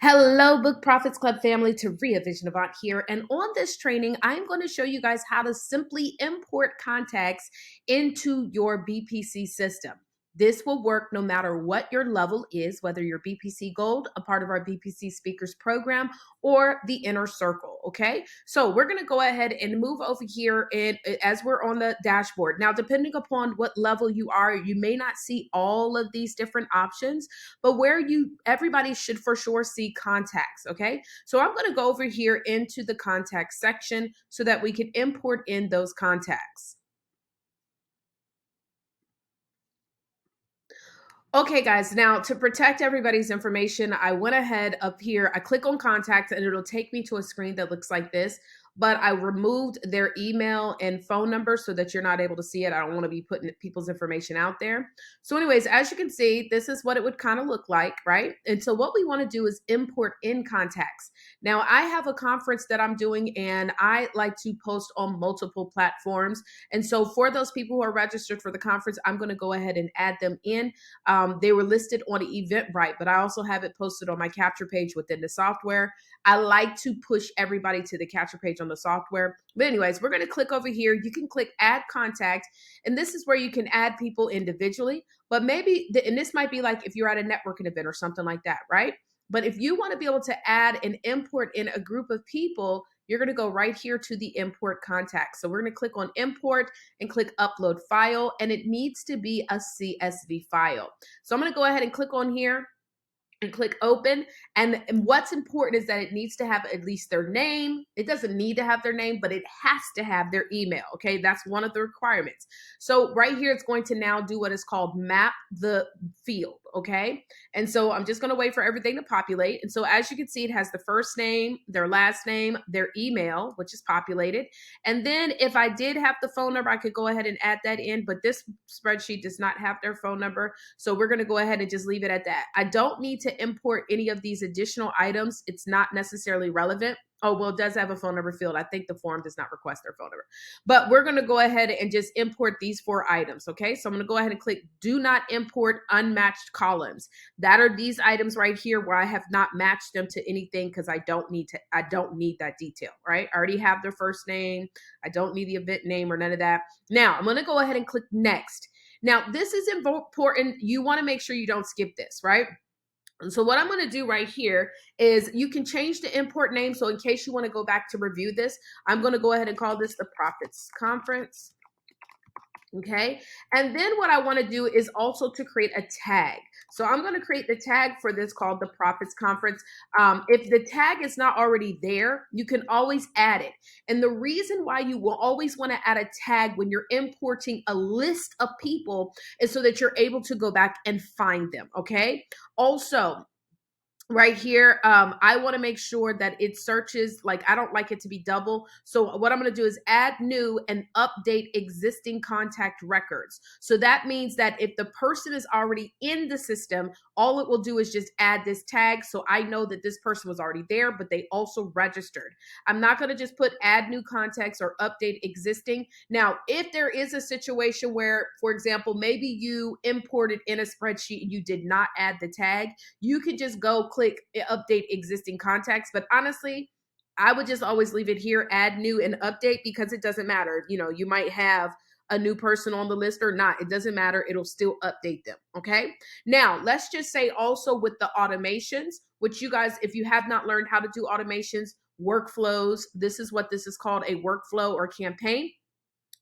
Hello, Book Profits Club family. Taria Vision Avant here. And on this training, I'm going to show you guys how to simply import contacts into your BPC system. This will work no matter what your level is, whether you're BPC Gold, a part of our BPC Speakers program, or the Inner Circle, okay? So we're going to go ahead and move over here and as we're on the dashboard. Now, depending upon what level you are, you may not see all of these different options, but where everybody should for sure see contacts, okay? So I'm going to go over here into the contacts section so that we can import in those contacts. Okay, guys, now to protect everybody's information, I went ahead up here, I click on contacts and it'll take me to a screen that looks like this, but I removed their email and phone number so that you're not able to see it. I don't want to be putting people's information out there. So anyways, as you can see, this is what it would kind of look like, right? And so what we want to do is import in contacts. Now I have a conference that I'm doing and I like to post on multiple platforms. And so for those people who are registered for the conference, I'm going to go ahead and add them in. They were listed on Eventbrite, but I also have it posted on my capture page within the software. I like to push everybody to the capture page on the software. But anyways, we're going to click over here. You can click add contact, and this is where you can add people individually. But maybe, and this might be like if you're at a networking event or something like that, right? But if you want to be able to add and import in a group of people, you're going to go right here to the import contacts. So we're going to click on import and click upload file, and it needs to be a CSV file. So I'm going to go ahead and click on here and click open. And what's important is that it needs to have at least their name. It doesn't need to have their name, but it has to have their email. Okay, that's one of the requirements. So right here, it's going to now do what is called map the field. Okay, and so I'm just going to wait for everything to populate. And so as you can see, it has the first name, their last name, their email, which is populated. And then if I did have the phone number, I could go ahead and add that in, but this spreadsheet does not have their phone number. So we're going to go ahead and just leave it at that. I don't need to import any of these additional items. It's not necessarily relevant. Oh, well, it does have a phone number field. I think the form does not request their phone number, but we're going to go ahead and just import these 4 items. Okay. So I'm going to go ahead and click do not import unmatched columns. That are these items right here where I have not matched them to anything because I don't need that detail, right? I already have their first name. I don't need the event name or none of that. Now I'm going to go ahead and click next. Now, this is important. You want to make sure you don't skip this, right? So what I'm going to do right here is you can change the import name. So in case you want to go back to review this, I'm going to go ahead and call this the Profits Conference. Okay. And then what I want to do is also to create a tag. So I'm going to create the tag for this called the Profits Conference. If the tag is not already there, you can always add it. And the reason why you will always want to add a tag when you're importing a list of people is so that you're able to go back and find them. Okay. Also, right here, I want to make sure that it searches, like I don't like it to be double. So what I'm going to do is add new and update existing contact records. So that means that if the person is already in the system, all it will do is just add this tag. So I know that this person was already there, but they also registered. I'm not going to just put add new contacts or update existing. Now, if there is a situation where, for example, maybe you imported in a spreadsheet and you did not add the tag, you could just go click update existing contacts. But honestly, I would just always leave it here, add new and update, because it doesn't matter. You know, you might have a new person on the list or not. It doesn't matter. It'll still update them. Okay. Now, let's just say also with the automations, which you guys, if you have not learned how to do automations, workflows, this is what this is called, a workflow or campaign.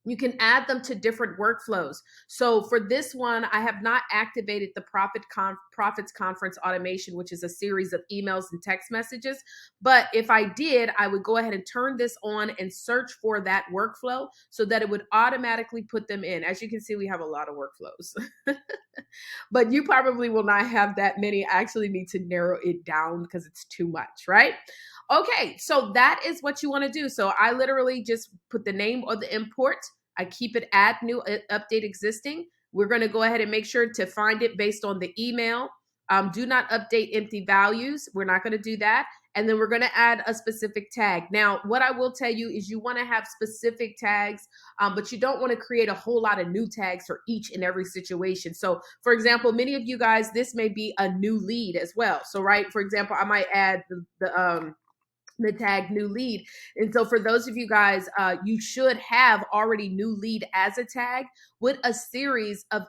You can add them to different workflows. So for this one, I have not activated the Profits Conference automation, which is a series of emails and text messages. But if I did, I would go ahead and turn this on and search for that workflow so that it would automatically put them in. As you can see, we have a lot of workflows, but you probably will not have that many. I actually need to narrow it down because it's too much, right? Okay, so that is what you want to do. So I literally just put the name of the import. I keep it add new, update existing. We're going to go ahead and make sure to find it based on the email. Do not update empty values. We're not going to do that. and then we're going to add a specific tag. Now, what I will tell you is you want to have specific tags, but you don't want to create a whole lot of new tags for each and every situation. So, for example, many of you guys, this may be a new lead as well. So, right, for example, I might add the tag new lead. And so for those of you guys, you should have already new lead as a tag with a series of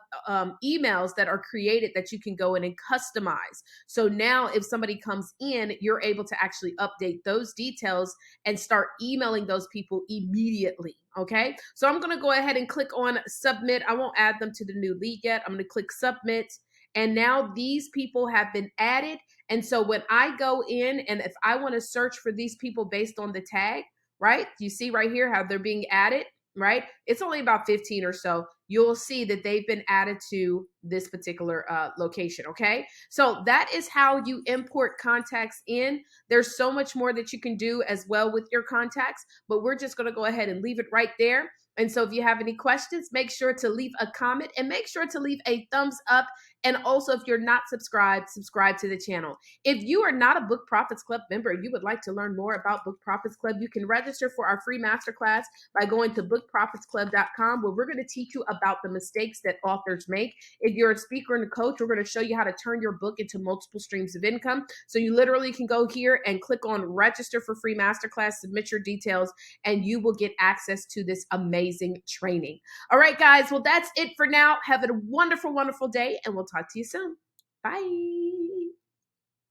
emails that are created that you can go in and customize. So now if somebody comes in, you're able to actually update those details and start emailing those people immediately. Okay, so I'm going to go ahead and click on submit. I won't add them to the new lead yet. I'm going to click submit. And now these people have been added. And so when I go in and if I want to search for these people based on the tag, right? You see right here how they're being added, right? It's only about 15 or so. You'll see that they've been added to this particular location, okay? So that is how you import contacts in. There's so much more that you can do as well with your contacts, but we're just going to go ahead and leave it right there. And so if you have any questions, make sure to leave a comment and make sure to leave a thumbs up. And also, if you're not subscribed, subscribe to the channel. If you are not a Book Profits Club member and you would like to learn more about Book Profits Club, you can register for our free masterclass by going to bookprofitsclub.com, where we're going to teach you about the mistakes that authors make. If you're a speaker and a coach, we're going to show you how to turn your book into multiple streams of income. So you literally can go here and click on register for free masterclass, submit your details, and you will get access to this amazing training. All right, guys. Well, that's it for now. Have a wonderful, wonderful day, and we'll talk to you soon. Bye.